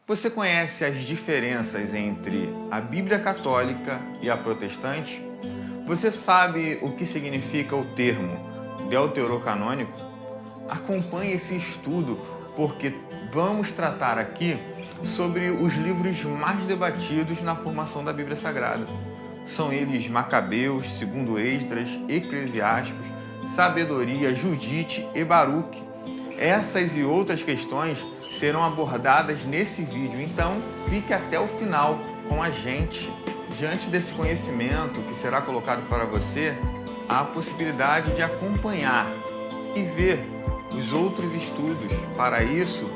Você conhece as diferenças entre a Bíblia católica e a protestante? Você sabe o que significa o termo deuterocanônico? Acompanhe esse estudo porque vamos tratar aqui sobre os livros mais debatidos na formação da Bíblia Sagrada. São eles Macabeus, segundo Esdras, Eclesiásticos, Sabedoria, Judite e Baruque. Essas e outras questões serão abordadas nesse vídeo, então fique até o final com a gente. Diante desse conhecimento que será colocado para você, há a possibilidade de acompanhar e ver os outros estudos. Para isso,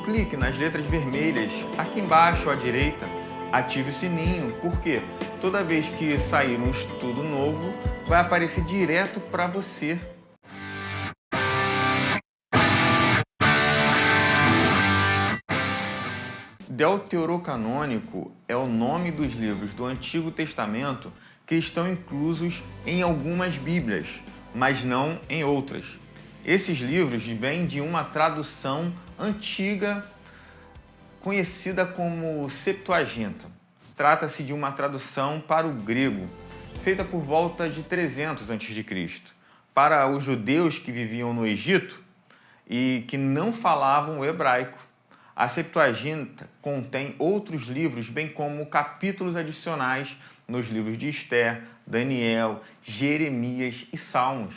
clique nas letras vermelhas aqui embaixo à direita, ative o sininho, porque toda vez que sair um estudo novo, vai aparecer direto para você. Deuterocanônico é o nome dos livros do Antigo Testamento que estão inclusos em algumas Bíblias, mas não em outras. Esses livros vêm de uma tradução antiga conhecida como Septuaginta. Trata-se de uma tradução para o grego, feita por volta de 300 a.C., para os judeus que viviam no Egito e que não falavam o hebraico. A Septuaginta contém outros livros, bem como capítulos adicionais nos livros de Esther, Daniel, Jeremias e Salmos.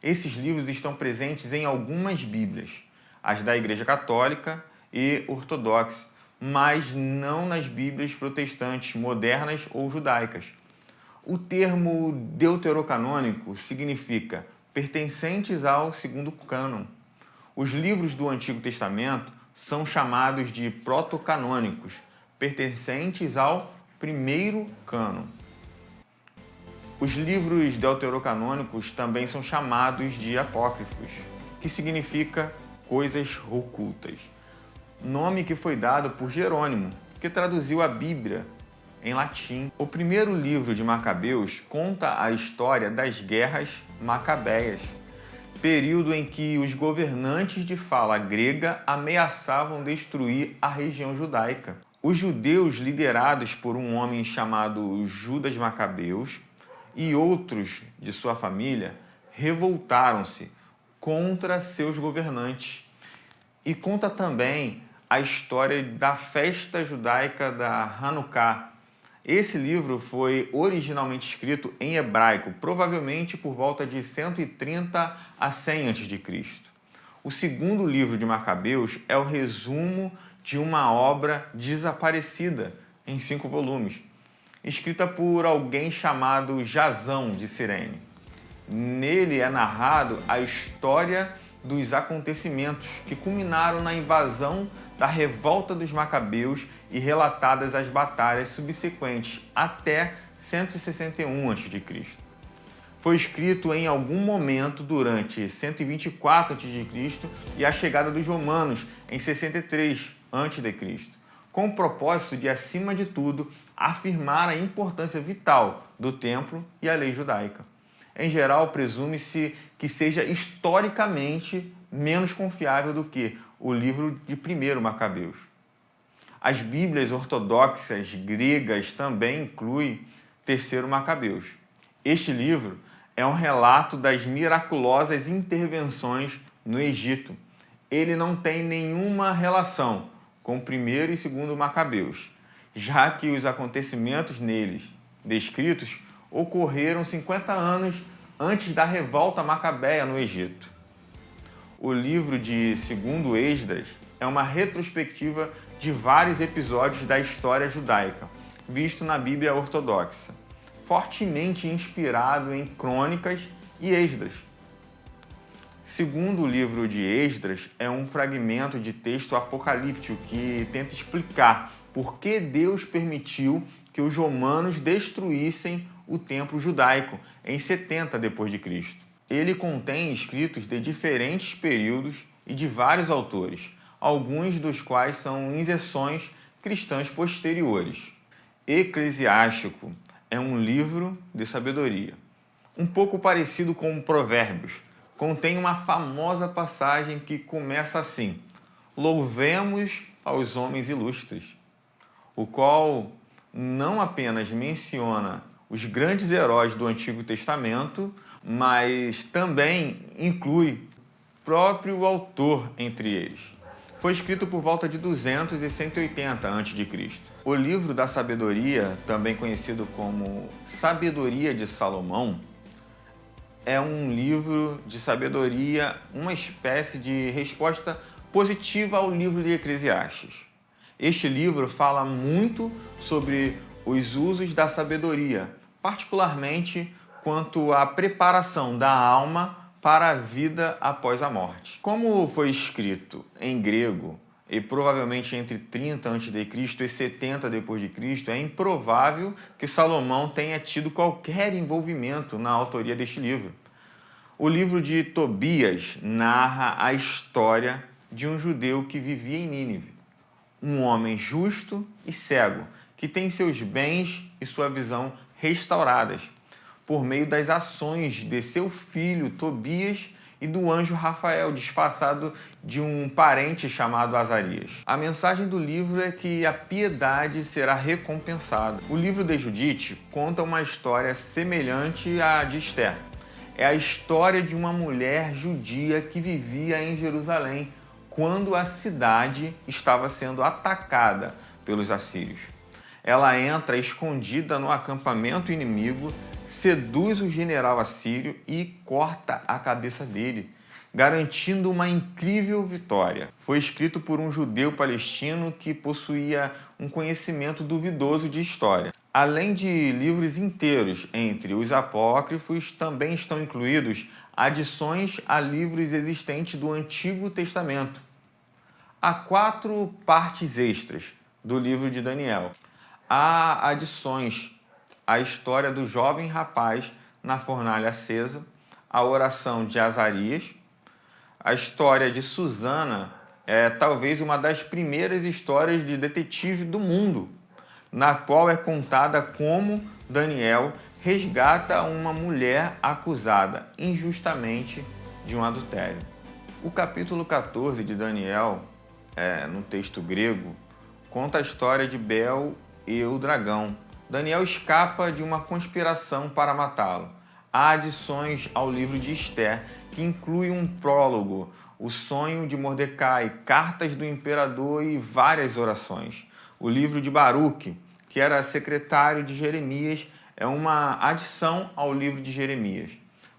Esses livros estão presentes em algumas Bíblias, as da Igreja Católica e Ortodoxa, mas não nas Bíblias protestantes, modernas ou judaicas. O termo deuterocanônico significa pertencentes ao segundo cânon. Os livros do Antigo Testamento são chamados de protocanônicos, pertencentes ao primeiro cânon. Os livros deuterocanônicos também são chamados de apócrifos, que significa coisas ocultas. Nome que foi dado por Jerônimo, que traduziu a Bíblia em latim. O primeiro livro de Macabeus conta a história das guerras macabeias, período em que os governantes de fala grega ameaçavam destruir a região judaica. Os judeus, liderados por um homem chamado Judas Macabeus e outros de sua família, revoltaram-se contra seus governantes. E conta também a história da festa judaica da Hanukkah. Esse livro foi originalmente escrito em hebraico, provavelmente por volta de 130 a 100 a.C. O segundo livro de Macabeus é o resumo de uma obra desaparecida em 5 volumes, escrita por alguém chamado Jasão de Cirene. Nele é narrado a história dos acontecimentos que culminaram na invasão da revolta dos Macabeus e relatadas as batalhas subsequentes até 161 a.C. Foi escrito em algum momento durante 124 a.C. e a chegada dos romanos em 63 a.C., com o propósito de, acima de tudo, afirmar a importância vital do templo e a lei judaica. Em geral, presume-se que seja historicamente menos confiável do que o livro de 1º Macabeus. As Bíblias ortodoxas gregas também incluem 3º Macabeus. Este livro é um relato das miraculosas intervenções no Egito. Ele não tem nenhuma relação com 1º e 2º Macabeus, já que os acontecimentos neles descritos ocorreram 50 anos antes da revolta macabeia no Egito. O livro de 2º Esdras é uma retrospectiva de vários episódios da história judaica, visto na Bíblia ortodoxa, fortemente inspirado em Crônicas e Esdras. Segundo o livro de Esdras, é um fragmento de texto apocalíptico que tenta explicar por que Deus permitiu que os romanos destruíssem o templo judaico em 70 d.C. Ele contém escritos de diferentes períodos e de vários autores, alguns dos quais são inserções cristãs posteriores. Eclesiástico é um livro de sabedoria, um pouco parecido com Provérbios. Contém uma famosa passagem que começa assim: louvemos aos homens ilustres, o qual não apenas menciona os grandes heróis do Antigo Testamento, mas também inclui o próprio autor entre eles. Foi escrito por volta de 200 e 180 a.C. O livro da sabedoria, também conhecido como Sabedoria de Salomão, é um livro de sabedoria, uma espécie de resposta positiva ao livro de Eclesiastes. Este livro fala muito sobre os usos da sabedoria, particularmente quanto à preparação da alma para a vida após a morte. Como foi escrito em grego e provavelmente entre 30 a.C. e 70 d.C., é improvável que Salomão tenha tido qualquer envolvimento na autoria deste livro. O livro de Tobias narra a história de um judeu que vivia em Nínive, um homem justo e cego, que tem seus bens e sua visão restauradas por meio das ações de seu filho Tobias e do anjo Rafael, disfarçado de um parente chamado Azarias. A mensagem do livro é que a piedade será recompensada. O livro de Judite conta uma história semelhante à de Esther. É a história de uma mulher judia que vivia em Jerusalém quando a cidade estava sendo atacada pelos assírios. Ela entra escondida no acampamento inimigo, seduz o general assírio e corta a cabeça dele, garantindo uma incrível vitória. Foi escrito por um judeu palestino que possuía um conhecimento duvidoso de história. Além de livros inteiros entre os apócrifos, também estão incluídos adições a livros existentes do Antigo Testamento. Há 4 partes extras do livro de Daniel. Há adições à história do jovem rapaz na fornalha acesa, a oração de Azarias. A história de Susana é talvez uma das primeiras histórias de detetive do mundo, na qual é contada como Daniel resgata uma mulher acusada injustamente de um adultério. O capítulo 14 de Daniel, no texto grego, conta a história de Bel e o dragão. Daniel escapa de uma conspiração para matá-lo. Há adições ao livro de Esther, que inclui um prólogo, o sonho de Mordecai, cartas do imperador e várias orações. O livro de Baruque, que era secretário de Jeremias, é uma adição ao livro de Jeremias.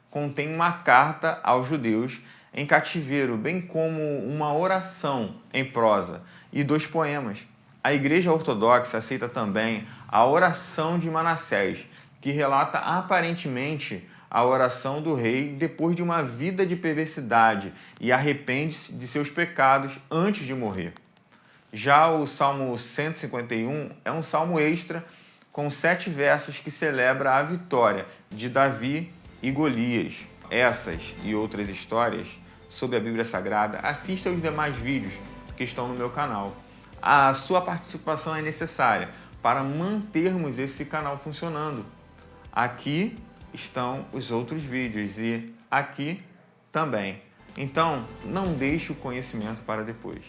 Contém uma carta aos judeus em cativeiro, bem como uma oração em prosa e 2 poemas. A Igreja Ortodoxa aceita também a oração de Manassés, que relata aparentemente a oração do rei depois de uma vida de perversidade e arrepende-se de seus pecados antes de morrer. Já o Salmo 151 é um salmo extra com 7 versos que celebra a vitória de Davi e Golias. Essas e outras histórias sobre a Bíblia Sagrada, assista aos demais vídeos que estão no meu canal. A sua participação é necessária para mantermos esse canal funcionando. Aqui estão os outros vídeos e aqui também. Então, não deixe o conhecimento para depois.